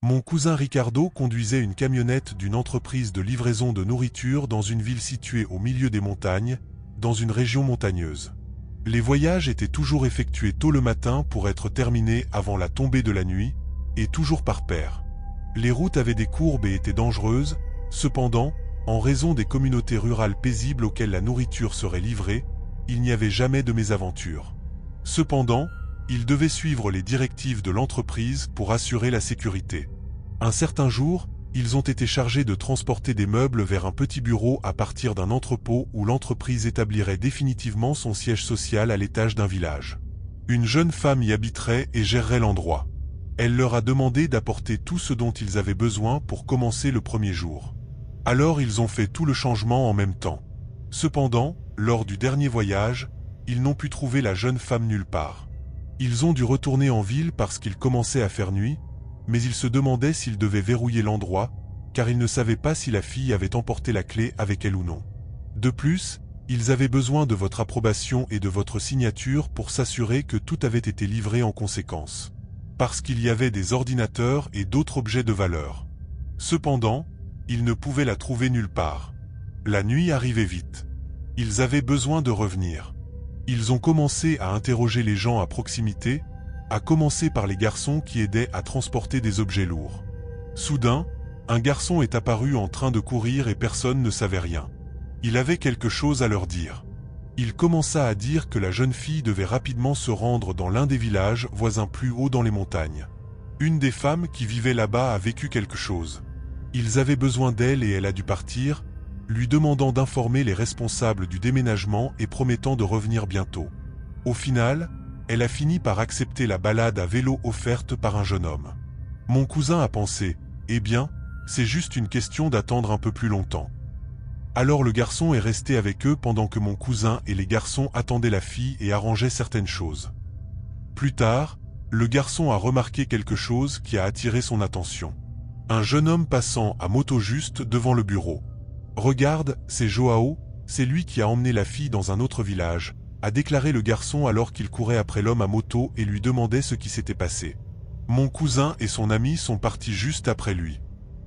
Mon cousin Ricardo conduisait une camionnette d'une entreprise de livraison de nourriture dans une ville située au milieu des montagnes, dans une région montagneuse. Les voyages étaient toujours effectués tôt le matin pour être terminés avant la tombée de la nuit, et toujours par paire. Les routes avaient des courbes et étaient dangereuses, cependant, en raison des communautés rurales paisibles auxquelles la nourriture serait livrée, il n'y avait jamais de mésaventure. Cependant, ils devaient suivre les directives de l'entreprise pour assurer la sécurité. Un certain jour, ils ont été chargés de transporter des meubles vers un petit bureau à partir d'un entrepôt où l'entreprise établirait définitivement son siège social à l'étage d'un village. Une jeune femme y habiterait et gérerait l'endroit. Elle leur a demandé d'apporter tout ce dont ils avaient besoin pour commencer le premier jour. Alors ils ont fait tout le changement en même temps. Cependant, lors du dernier voyage, ils n'ont pu trouver la jeune femme nulle part. Ils ont dû retourner en ville parce qu'il commençait à faire nuit, mais ils se demandaient s'ils devaient verrouiller l'endroit, car ils ne savaient pas si la fille avait emporté la clé avec elle ou non. De plus, ils avaient besoin de votre approbation et de votre signature pour s'assurer que tout avait été livré en conséquence. Parce qu'il y avait des ordinateurs et d'autres objets de valeur. Cependant, ils ne pouvaient la trouver nulle part. La nuit arrivait vite. Ils avaient besoin de revenir. Ils ont commencé à interroger les gens à proximité, à commencer par les garçons qui aidaient à transporter des objets lourds. Soudain, un garçon est apparu en train de courir et personne ne savait rien. Il avait quelque chose à leur dire. Il commença à dire que la jeune fille devait rapidement se rendre dans l'un des villages voisins plus haut dans les montagnes. Une des femmes qui vivait là-bas a vécu quelque chose. Ils avaient besoin d'elle et elle a dû partir, lui demandant d'informer les responsables du déménagement et promettant de revenir bientôt. Au final, elle a fini par accepter la balade à vélo offerte par un jeune homme. Mon cousin a pensé, eh bien, c'est juste une question d'attendre un peu plus longtemps. Alors le garçon est resté avec eux pendant que mon cousin et les garçons attendaient la fille et arrangeaient certaines choses. Plus tard, le garçon a remarqué quelque chose qui a attiré son attention. Un jeune homme passant à moto juste devant le bureau. « Regarde, c'est Joao, c'est lui qui a emmené la fille dans un autre village », a déclaré le garçon alors qu'il courait après l'homme à moto et lui demandait ce qui s'était passé. Mon cousin et son ami sont partis juste après lui.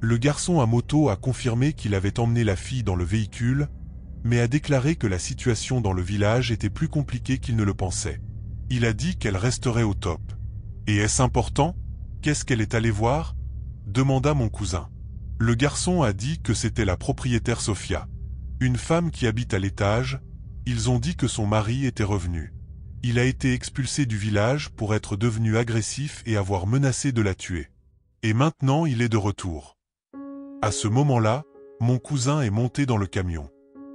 Le garçon à moto a confirmé qu'il avait emmené la fille dans le véhicule, mais a déclaré que la situation dans le village était plus compliquée qu'il ne le pensait. Il a dit qu'elle resterait au top. « Et est-ce important? Qu'est-ce qu'elle est allée voir ?» demanda mon cousin. Le garçon a dit que c'était la propriétaire Sofia. Une femme qui habite à l'étage. Ils ont dit que son mari était revenu. Il a été expulsé du village pour être devenu agressif et avoir menacé de la tuer. Et maintenant il est de retour. À ce moment-là, mon cousin est monté dans le camion.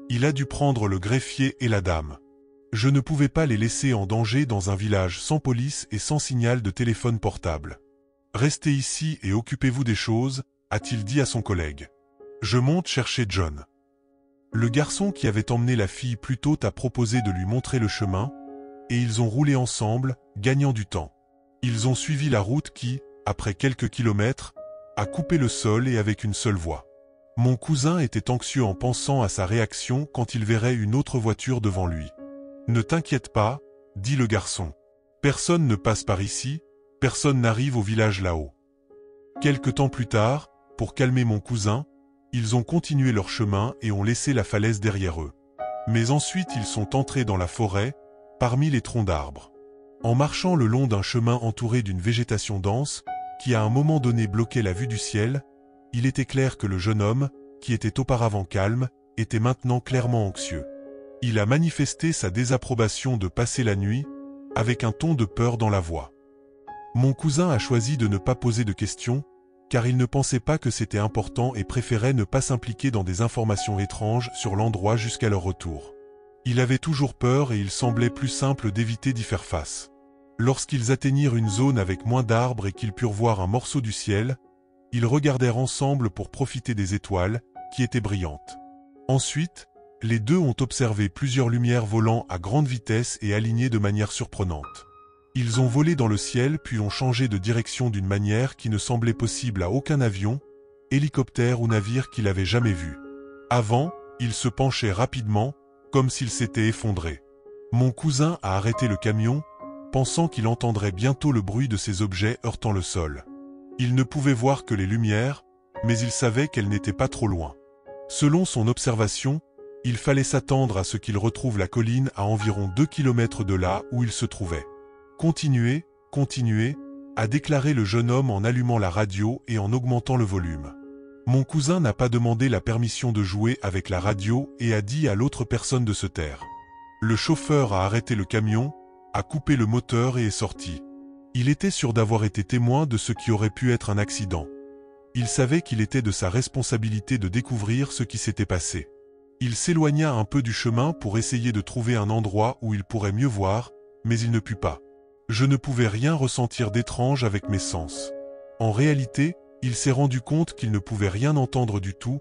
Il a dû prendre le greffier et la dame. Je ne pouvais pas les laisser en danger dans un village sans police et sans signal de téléphone portable. « Restez ici et occupez-vous des choses », a-t-il dit à son collègue. Je monte chercher John. Le garçon qui avait emmené la fille plus tôt a proposé de lui montrer le chemin, et ils ont roulé ensemble, gagnant du temps. Ils ont suivi la route qui, après quelques kilomètres, a coupé le sol et avec une seule voie. Mon cousin était anxieux en pensant à sa réaction quand il verrait une autre voiture devant lui. « Ne t'inquiète pas, » dit le garçon. « Personne ne passe par ici, personne n'arrive au village là-haut. » Quelque temps plus tard, pour calmer mon cousin, ils ont continué leur chemin et ont laissé la falaise derrière eux. Mais ensuite ils sont entrés dans la forêt, parmi les troncs d'arbres. En marchant le long d'un chemin entouré d'une végétation dense, qui à un moment donné bloquait la vue du ciel, il était clair que le jeune homme, qui était auparavant calme, était maintenant clairement anxieux. Il a manifesté sa désapprobation de passer la nuit, avec un ton de peur dans la voix. Mon cousin a choisi de ne pas poser de questions, car il ne pensait pas que c'était important et préférait ne pas s'impliquer dans des informations étranges sur l'endroit jusqu'à leur retour. Il avait toujours peur et il semblait plus simple d'éviter d'y faire face. Lorsqu'ils atteignirent une zone avec moins d'arbres et qu'ils purent voir un morceau du ciel, ils regardèrent ensemble pour profiter des étoiles, qui étaient brillantes. Ensuite, les deux ont observé plusieurs lumières volant à grande vitesse et alignées de manière surprenante. Ils ont volé dans le ciel puis ont changé de direction d'une manière qui ne semblait possible à aucun avion, hélicoptère ou navire qu'il avait jamais vu. Avant, ils se penchaient rapidement, comme s'ils s'étaient effondrés. Mon cousin a arrêté le camion, pensant qu'il entendrait bientôt le bruit de ces objets heurtant le sol. Il ne pouvait voir que les lumières, mais il savait qu'elles n'étaient pas trop loin. Selon son observation, il fallait s'attendre à ce qu'il retrouve la colline à environ 2 kilomètres de là où il se trouvait. Continuez, continuez, a déclaré le jeune homme en allumant la radio et en augmentant le volume. Mon cousin n'a pas demandé la permission de jouer avec la radio et a dit à l'autre personne de se taire. Le chauffeur a arrêté le camion, a coupé le moteur et est sorti. Il était sûr d'avoir été témoin de ce qui aurait pu être un accident. Il savait qu'il était de sa responsabilité de découvrir ce qui s'était passé. Il s'éloigna un peu du chemin pour essayer de trouver un endroit où il pourrait mieux voir, mais il ne put pas. Je ne pouvais rien ressentir d'étrange avec mes sens. En réalité, il s'est rendu compte qu'il ne pouvait rien entendre du tout,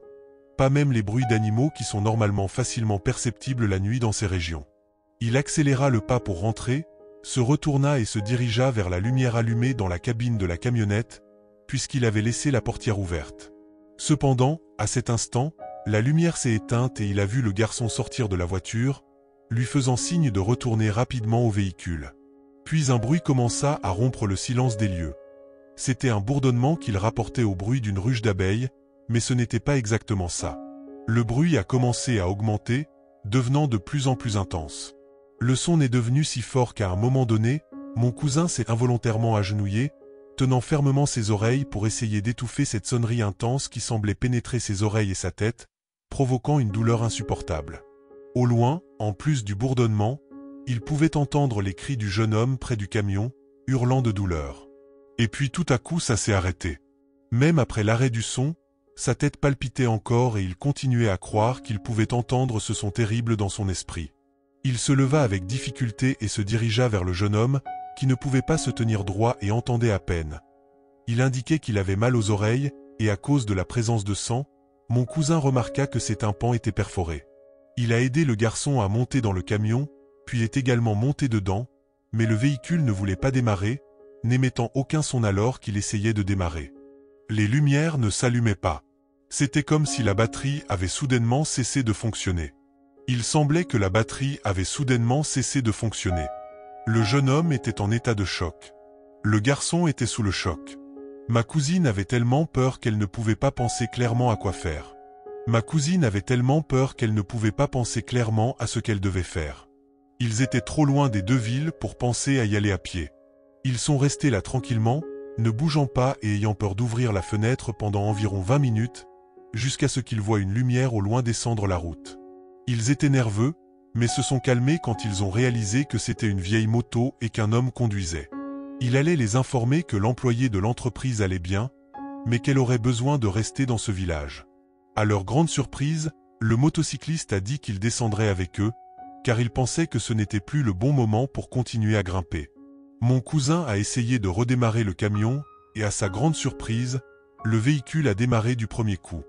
pas même les bruits d'animaux qui sont normalement facilement perceptibles la nuit dans ces régions. Il accéléra le pas pour rentrer, se retourna et se dirigea vers la lumière allumée dans la cabine de la camionnette, puisqu'il avait laissé la portière ouverte. Cependant, à cet instant, la lumière s'est éteinte et il a vu le garçon sortir de la voiture, lui faisant signe de retourner rapidement au véhicule. Puis un bruit commença à rompre le silence des lieux. C'était un bourdonnement qu'il rapportait au bruit d'une ruche d'abeilles, mais ce n'était pas exactement ça. Le bruit a commencé à augmenter, devenant de plus en plus intense. Le son est devenu si fort qu'à un moment donné, mon cousin s'est involontairement agenouillé, tenant fermement ses oreilles pour essayer d'étouffer cette sonnerie intense qui semblait pénétrer ses oreilles et sa tête, provoquant une douleur insupportable. Au loin, en plus du bourdonnement, il pouvait entendre les cris du jeune homme près du camion, hurlant de douleur. Et puis tout à coup ça s'est arrêté. Même après l'arrêt du son, sa tête palpitait encore et il continuait à croire qu'il pouvait entendre ce son terrible dans son esprit. Il se leva avec difficulté et se dirigea vers le jeune homme, qui ne pouvait pas se tenir droit et entendait à peine. Il indiquait qu'il avait mal aux oreilles, et à cause de la présence de sang, mon cousin remarqua que ses tympans étaient perforés. Il a aidé le garçon à monter dans le camion, puis est également monté dedans, mais le véhicule ne voulait pas démarrer, n'émettant aucun son alors qu'il essayait de démarrer. Les lumières ne s'allumaient pas. C'était comme si la batterie avait soudainement cessé de fonctionner. Il semblait que la batterie avait soudainement cessé de fonctionner. Le jeune homme était en état de choc. Le garçon était sous le choc. Ma cousine avait tellement peur qu'elle ne pouvait pas penser clairement à quoi faire. Ma cousine avait tellement peur qu'elle ne pouvait pas penser clairement à ce qu'elle devait faire. Ils étaient trop loin des deux villes pour penser à y aller à pied. Ils sont restés là tranquillement, ne bougeant pas et ayant peur d'ouvrir la fenêtre pendant environ 20 minutes, jusqu'à ce qu'ils voient une lumière au loin descendre la route. Ils étaient nerveux, mais se sont calmés quand ils ont réalisé que c'était une vieille moto et qu'un homme conduisait. Il allait les informer que l'employé de l'entreprise allait bien, mais qu'elle aurait besoin de rester dans ce village. À leur grande surprise, le motocycliste a dit qu'il descendrait avec eux, car il pensait que ce n'était plus le bon moment pour continuer à grimper. Mon cousin a essayé de redémarrer le camion, et à sa grande surprise, le véhicule a démarré du premier coup.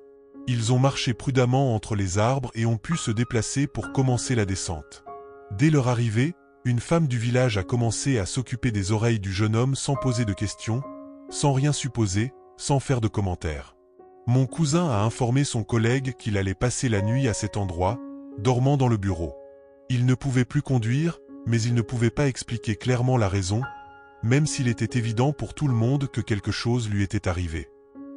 Ils ont marché prudemment entre les arbres et ont pu se déplacer pour commencer la descente. Dès leur arrivée, une femme du village a commencé à s'occuper des oreilles du jeune homme sans poser de questions, sans rien supposer, sans faire de commentaires. Mon cousin a informé son collègue qu'il allait passer la nuit à cet endroit, dormant dans le bureau. Il ne pouvait plus conduire, mais il ne pouvait pas expliquer clairement la raison, même s'il était évident pour tout le monde que quelque chose lui était arrivé.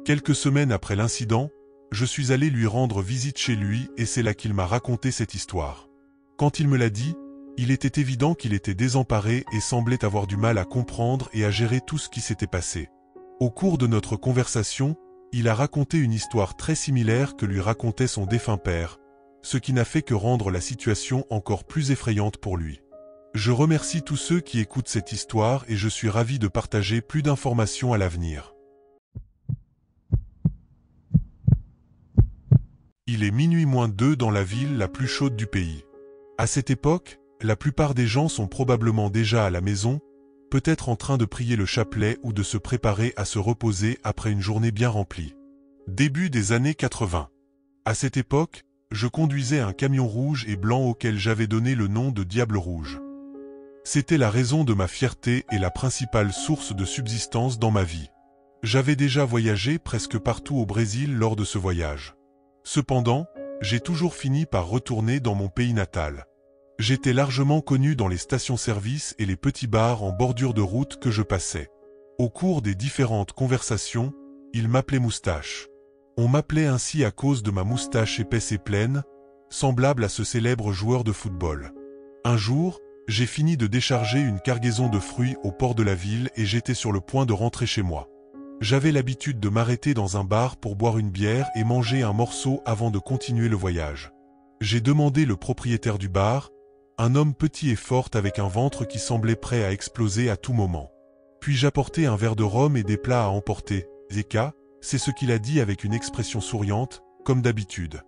Quelques semaines après l'incident, je suis allé lui rendre visite chez lui et c'est là qu'il m'a raconté cette histoire. Quand il me l'a dit, il était évident qu'il était désemparé et semblait avoir du mal à comprendre et à gérer tout ce qui s'était passé. Au cours de notre conversation, il a raconté une histoire très similaire que lui racontait son défunt père, ce qui n'a fait que rendre la situation encore plus effrayante pour lui. Je remercie tous ceux qui écoutent cette histoire et je suis ravi de partager plus d'informations à l'avenir. Il est minuit -2 dans la ville la plus chaude du pays. À cette époque, la plupart des gens sont probablement déjà à la maison, peut-être en train de prier le chapelet ou de se préparer à se reposer après une journée bien remplie. Début des années 80. À cette époque, je conduisais un camion rouge et blanc auquel j'avais donné le nom de Diable Rouge. C'était la raison de ma fierté et la principale source de subsistance dans ma vie. J'avais déjà voyagé presque partout au Brésil lors de ce voyage. Cependant, j'ai toujours fini par retourner dans mon pays natal. J'étais largement connu dans les stations-service et les petits bars en bordure de route que je passais. Au cours des différentes conversations, il m'appelait Moustache. On m'appelait ainsi à cause de ma moustache épaisse et pleine, semblable à ce célèbre joueur de football. Un jour, j'ai fini de décharger une cargaison de fruits au port de la ville et j'étais sur le point de rentrer chez moi. J'avais l'habitude de m'arrêter dans un bar pour boire une bière et manger un morceau avant de continuer le voyage. J'ai demandé le propriétaire du bar, un homme petit et fort avec un ventre qui semblait prêt à exploser à tout moment. Puis-je apporter un verre de rhum et des plats à emporter, Zeka, c'est ce qu'il a dit avec une expression souriante, comme d'habitude.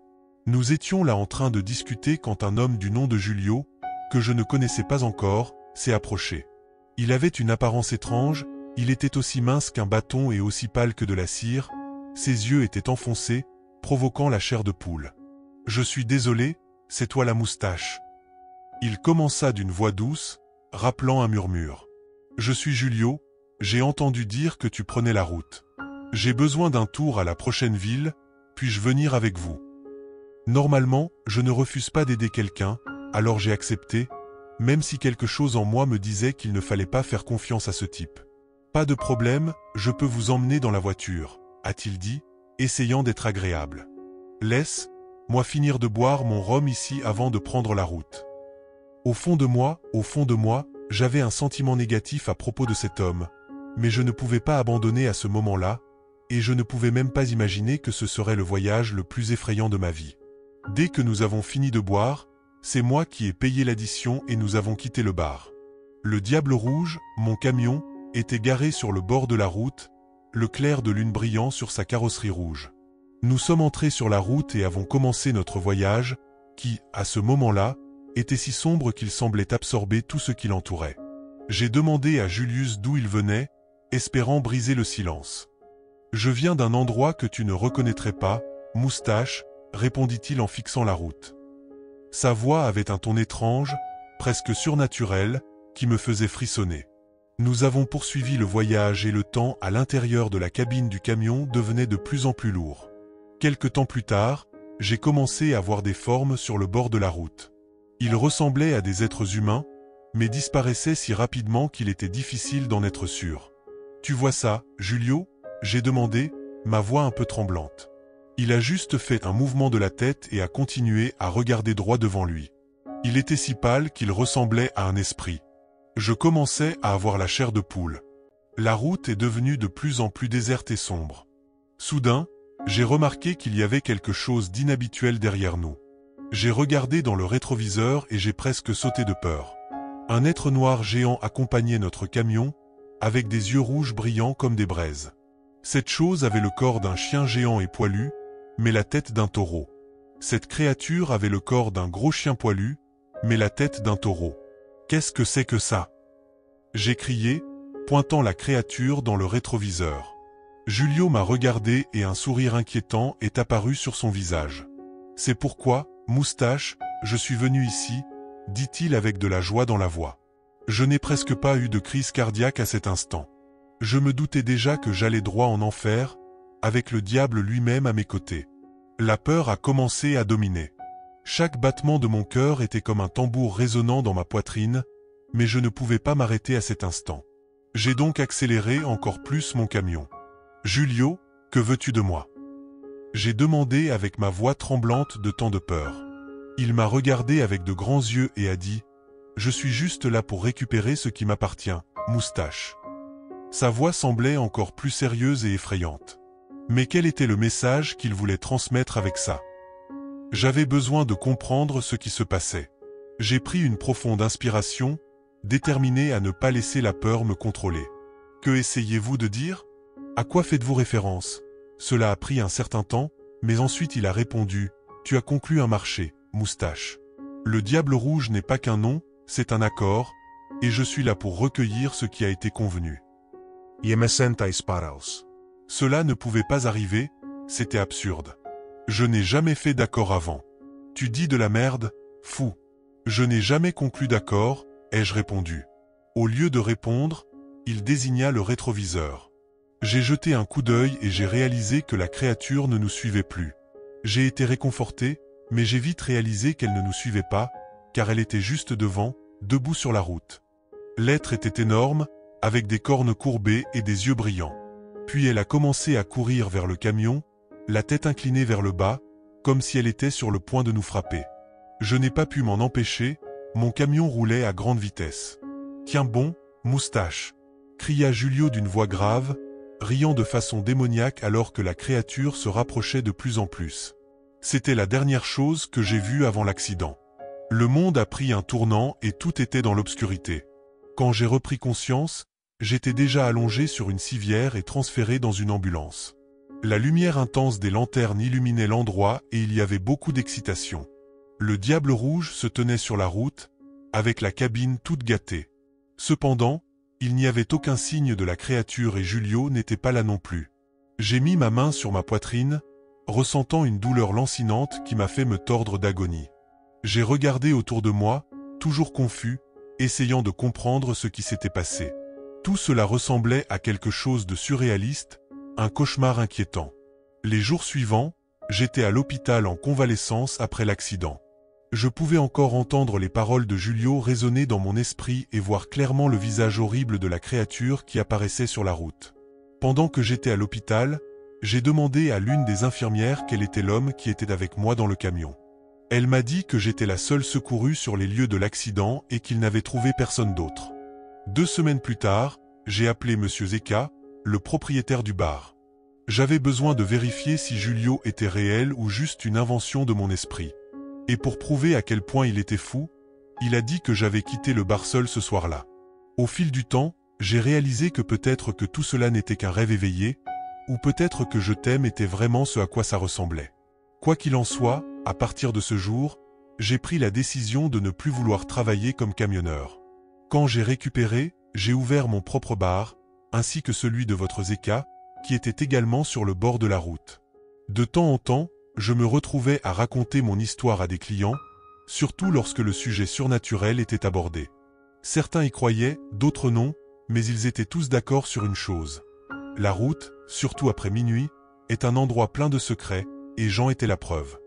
Nous étions là en train de discuter quand un homme du nom de Julio, que je ne connaissais pas encore, s'est approché. Il avait une apparence étrange, il était aussi mince qu'un bâton et aussi pâle que de la cire, ses yeux étaient enfoncés, provoquant la chair de poule. « Je suis désolé, c'est toi la moustache. » Il commença d'une voix douce, rappelant un murmure. « Je suis Julio, j'ai entendu dire que tu prenais la route. J'ai besoin d'un tour à la prochaine ville, puis-je venir avec vous ?» Normalement, je ne refuse pas d'aider quelqu'un, alors j'ai accepté, même si quelque chose en moi me disait qu'il ne fallait pas faire confiance à ce type. « Pas de problème, je peux vous emmener dans la voiture, » a-t-il dit, essayant d'être agréable. « Laisse-moi finir de boire mon rhum ici avant de prendre la route. » Au fond de moi, j'avais un sentiment négatif à propos de cet homme, mais je ne pouvais pas abandonner à ce moment-là, et je ne pouvais même pas imaginer que ce serait le voyage le plus effrayant de ma vie. Dès que nous avons fini de boire, c'est moi qui ai payé l'addition et nous avons quitté le bar. Le Diable Rouge, mon camion, était garé sur le bord de la route, le clair de lune brillant sur sa carrosserie rouge. Nous sommes entrés sur la route et avons commencé notre voyage, qui, à ce moment-là, était si sombre qu'il semblait absorber tout ce qui l'entourait. J'ai demandé à Julius d'où il venait, espérant briser le silence. « Je viens d'un endroit que tu ne reconnaîtrais pas, Moustache, » répondit-il en fixant la route. Sa voix avait un ton étrange, presque surnaturel, qui me faisait frissonner. Nous avons poursuivi le voyage et le temps à l'intérieur de la cabine du camion devenait de plus en plus lourd. Quelque temps plus tard, j'ai commencé à voir des formes sur le bord de la route. Ils ressemblaient à des êtres humains, mais disparaissaient si rapidement qu'il était difficile d'en être sûr. « Tu vois ça, Julio ?» j'ai demandé, ma voix un peu tremblante. Il a juste fait un mouvement de la tête et a continué à regarder droit devant lui. Il était si pâle qu'il ressemblait à un esprit. Je commençais à avoir la chair de poule. La route est devenue de plus en plus déserte et sombre. Soudain, j'ai remarqué qu'il y avait quelque chose d'inhabituel derrière nous. J'ai regardé dans le rétroviseur et j'ai presque sauté de peur. Un être noir géant accompagnait notre camion, avec des yeux rouges brillants comme des braises. Cette chose avait le corps d'un chien géant et poilu, mais la tête d'un taureau. Cette créature avait le corps d'un gros chien poilu, mais la tête d'un taureau. « Qu'est-ce que c'est que ça ?» j'ai crié, pointant la créature dans le rétroviseur. Julio m'a regardé et un sourire inquiétant est apparu sur son visage. « C'est pourquoi, Moustache, je suis venu ici, » dit-il avec de la joie dans la voix. Je n'ai presque pas eu de crise cardiaque à cet instant. Je me doutais déjà que j'allais droit en enfer, avec le diable lui-même à mes côtés. La peur a commencé à dominer. Chaque battement de mon cœur était comme un tambour résonnant dans ma poitrine, mais je ne pouvais pas m'arrêter à cet instant. J'ai donc accéléré encore plus mon camion. « Julio, que veux-tu de moi ?» j'ai demandé avec ma voix tremblante de tant de peur. Il m'a regardé avec de grands yeux et a dit « Je suis juste là pour récupérer ce qui m'appartient, Moustache. » Sa voix semblait encore plus sérieuse et effrayante. Mais quel était le message qu'il voulait transmettre avec ça? J'avais besoin de comprendre ce qui se passait. J'ai pris une profonde inspiration, déterminé à ne pas laisser la peur me contrôler. « Que essayez-vous de dire? À quoi faites-vous référence ?» Cela a pris un certain temps, mais ensuite il a répondu « Tu as conclu un marché, Moustache. Le Diable Rouge n'est pas qu'un nom, c'est un accord, et je suis là pour recueillir ce qui a été convenu. » Cela ne pouvait pas arriver, c'était absurde. Je n'ai jamais fait d'accord avant. Tu dis de la merde, fou. Je n'ai jamais conclu d'accord, ai-je répondu. Au lieu de répondre, il désigna le rétroviseur. J'ai jeté un coup d'œil et j'ai réalisé que la créature ne nous suivait plus. J'ai été réconforté, mais j'ai vite réalisé qu'elle ne nous suivait pas, car elle était juste devant, debout sur la route. L'être était énorme, avec des cornes courbées et des yeux brillants. Puis elle a commencé à courir vers le camion, la tête inclinée vers le bas, comme si elle était sur le point de nous frapper. Je n'ai pas pu m'en empêcher, mon camion roulait à grande vitesse. « Tiens bon, moustache !» cria Julio d'une voix grave, riant de façon démoniaque alors que la créature se rapprochait de plus en plus. C'était la dernière chose que j'ai vue avant l'accident. Le monde a pris un tournant et tout était dans l'obscurité. Quand j'ai repris conscience, j'étais déjà allongé sur une civière et transféré dans une ambulance. La lumière intense des lanternes illuminait l'endroit et il y avait beaucoup d'excitation. Le diable rouge se tenait sur la route, avec la cabine toute gâtée. Cependant, il n'y avait aucun signe de la créature et Julio n'était pas là non plus. J'ai mis ma main sur ma poitrine, ressentant une douleur lancinante qui m'a fait me tordre d'agonie. J'ai regardé autour de moi, toujours confus, essayant de comprendre ce qui s'était passé. Tout cela ressemblait à quelque chose de surréaliste, un cauchemar inquiétant. Les jours suivants, j'étais à l'hôpital en convalescence après l'accident. Je pouvais encore entendre les paroles de Julio résonner dans mon esprit et voir clairement le visage horrible de la créature qui apparaissait sur la route. Pendant que j'étais à l'hôpital, j'ai demandé à l'une des infirmières quel était l'homme qui était avec moi dans le camion. Elle m'a dit que j'étais la seule secourue sur les lieux de l'accident et qu'il n'avait trouvé personne d'autre. 2 semaines plus tard, j'ai appelé Monsieur Zeka, le propriétaire du bar. J'avais besoin de vérifier si Julio était réel ou juste une invention de mon esprit. Et pour prouver à quel point il était fou, il a dit que j'avais quitté le bar seul ce soir-là. Au fil du temps, j'ai réalisé que peut-être que tout cela n'était qu'un rêve éveillé, ou peut-être que Je t'aime était vraiment ce à quoi ça ressemblait. Quoi qu'il en soit, à partir de ce jour, j'ai pris la décision de ne plus vouloir travailler comme camionneur. Quand j'ai récupéré, j'ai ouvert mon propre bar, ainsi que celui de votre Zeka, qui était également sur le bord de la route. De temps en temps, je me retrouvais à raconter mon histoire à des clients, surtout lorsque le sujet surnaturel était abordé. Certains y croyaient, d'autres non, mais ils étaient tous d'accord sur une chose. La route, surtout après minuit, est un endroit plein de secrets, et j'en étais la preuve.